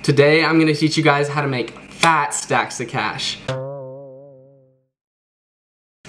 Today I'm going to teach you guys how to make fat stacks of cash.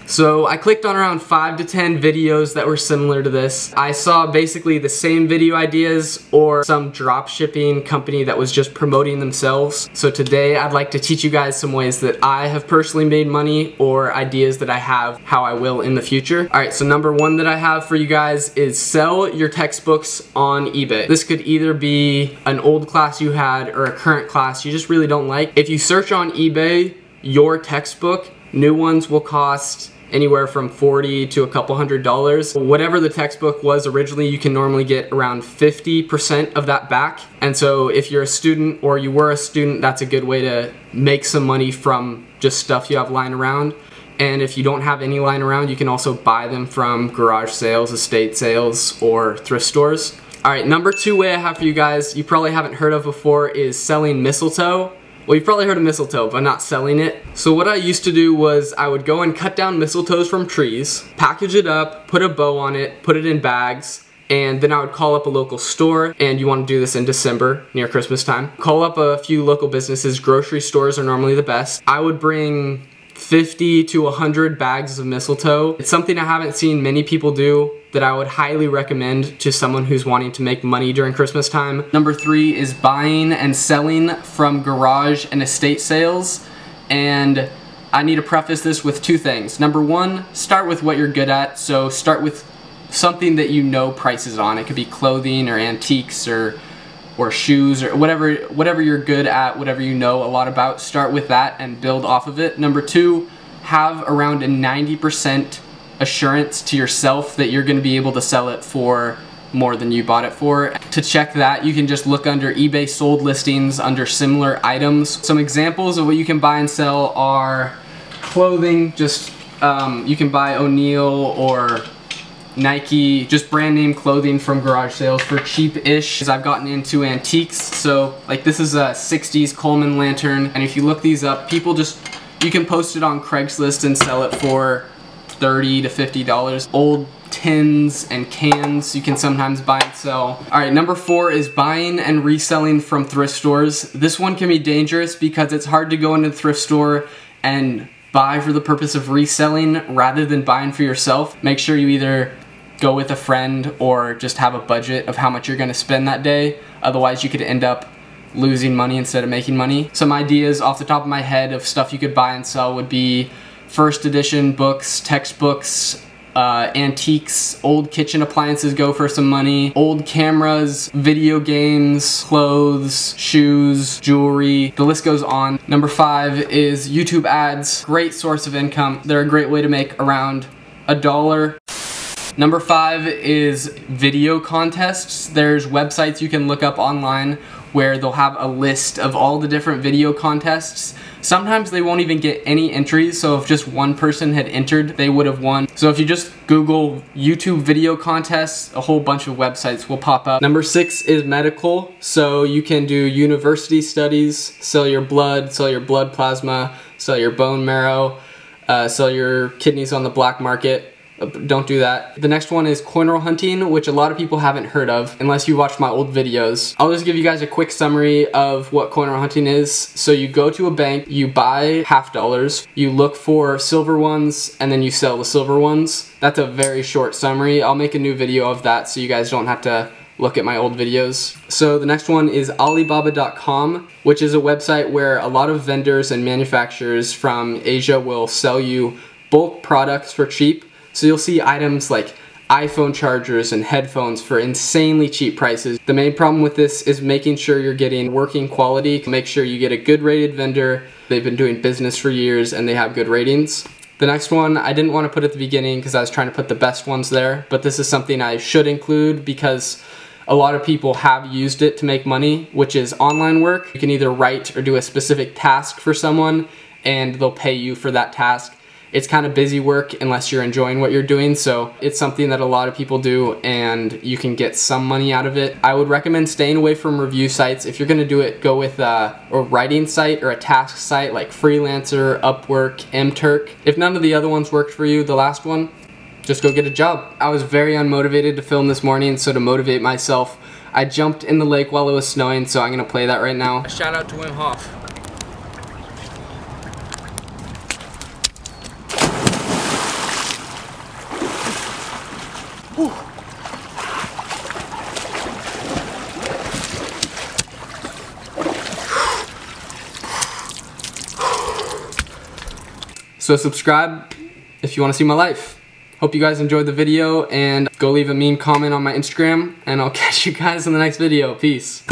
So I clicked on around 5 to 10 videos that were similar to this. I saw basically the same video ideas or some drop shipping company that was just promoting themselves. So today I'd like to teach you guys some ways that I have personally made money or ideas that I have how I will in the future. Alright, so number one that I have for you guys is sell your textbooks on eBay. This could either be an old class you had or a current class you just really don't like. If you search on eBay your textbook, new ones will cost anywhere from $40 to a couple $100. Whatever the textbook was originally, you can normally get around 50% of that back. And so if you're a student or you were a student, that's a good way to make some money from just stuff you have lying around. And if you don't have any lying around, you can also buy them from garage sales, estate sales, or thrift stores. Alright, number two way I have for you guys, you probably haven't heard of before, is selling mistletoe. Well, you've probably heard of mistletoe, but not selling it. So what I used to do was I would go and cut down mistletoes from trees, package it up, put a bow on it, put it in bags, and then I would call up a local store, and you want to do this in December, near Christmas time. Call up a few local businesses. Grocery stores are normally the best. I would bring 50 to 100 bags of mistletoe. It's something I haven't seen many people do that I would highly recommend to someone who's wanting to make money during Christmas time. Number three is buying and selling from garage and estate sales. And I need to preface this with two things. Number one, start with what you're good at. So start with something that you know prices on. It could be clothing or antiques or shoes or whatever you're good at, whatever you know a lot about. Start with that and build off of it. Number two, have around a 90% assurance to yourself that you're going to be able to sell it for more than you bought it for. To check that, you can just look under eBay sold listings under similar items. Some examples of what you can buy and sell are clothing. Just you can buy O'Neill or Nike, just brand name clothing from garage sales for cheap-ish. I've gotten into antiques, so like this is a 60s Coleman lantern, and if you look these up, you can post it on Craigslist and sell it for $30 to $50. Old tins and cans you can sometimes buy and sell. Alright, number four is buying and reselling from thrift stores. This one can be dangerous because it's hard to go into the thrift store and buy for the purpose of reselling rather than buying for yourself. Make sure you either go with a friend or just have a budget of how much you're going to spend that day. Otherwise you could end up losing money instead of making money. Some ideas off the top of my head of stuff you could buy and sell would be first edition books, textbooks, antiques, old kitchen appliances go for some money, old cameras, video games, clothes, shoes, jewelry, the list goes on. Number five is YouTube ads. Great source of income. They're a great way to make around $1. Number five is video contests. There's websites you can look up online where they'll have a list of all the different video contests. Sometimes they won't even get any entries, so if just one person had entered, they would have won. So if you just Google YouTube video contests, a whole bunch of websites will pop up. Number six is medical. So you can do university studies, sell your blood plasma, sell your bone marrow, sell your kidneys on the black market. Don't do that. The next one is coin roll hunting, which a lot of people haven't heard of unless you watch my old videos. I'll just give you guys a quick summary of what coin roll hunting is. So you go to a bank, you buy $50, you look for silver ones, and then you sell the silver ones. That's a very short summary. I'll make a new video of that so you guys don't have to look at my old videos. So the next one is ALIBABA.com, which is a website where a lot of vendors and manufacturers from Asia will sell you bulk products for cheap. So you'll see items like iPhone chargers and headphones for insanely cheap prices. The main problem with this is making sure you're getting working quality. Make sure you get a good rated vendor. They've been doing business for years and they have good ratings. The next one I didn't want to put at the beginning because I was trying to put the best ones there, but this is something I should include because a lot of people have used it to make money, which is online work. You can either write or do a specific task for someone and they'll pay you for that task. It's kind of busy work unless you're enjoying what you're doing, so it's something that a lot of people do and you can get some money out of it. I would recommend staying away from review sites. If you're gonna do it, go with a writing site or a task site like Freelancer, Upwork, MTurk. If none of the other ones worked for you, the last one, just go get a job. I was very unmotivated to film this morning, so to motivate myself, I jumped in the lake while it was snowing, so I'm gonna play that right now. Shout out to Wim Hof. Whew. So subscribe if you want to see my life. Hope you guys enjoyed the video, and go leave a mean comment on my Instagram, and I'll catch you guys in the next video. Peace.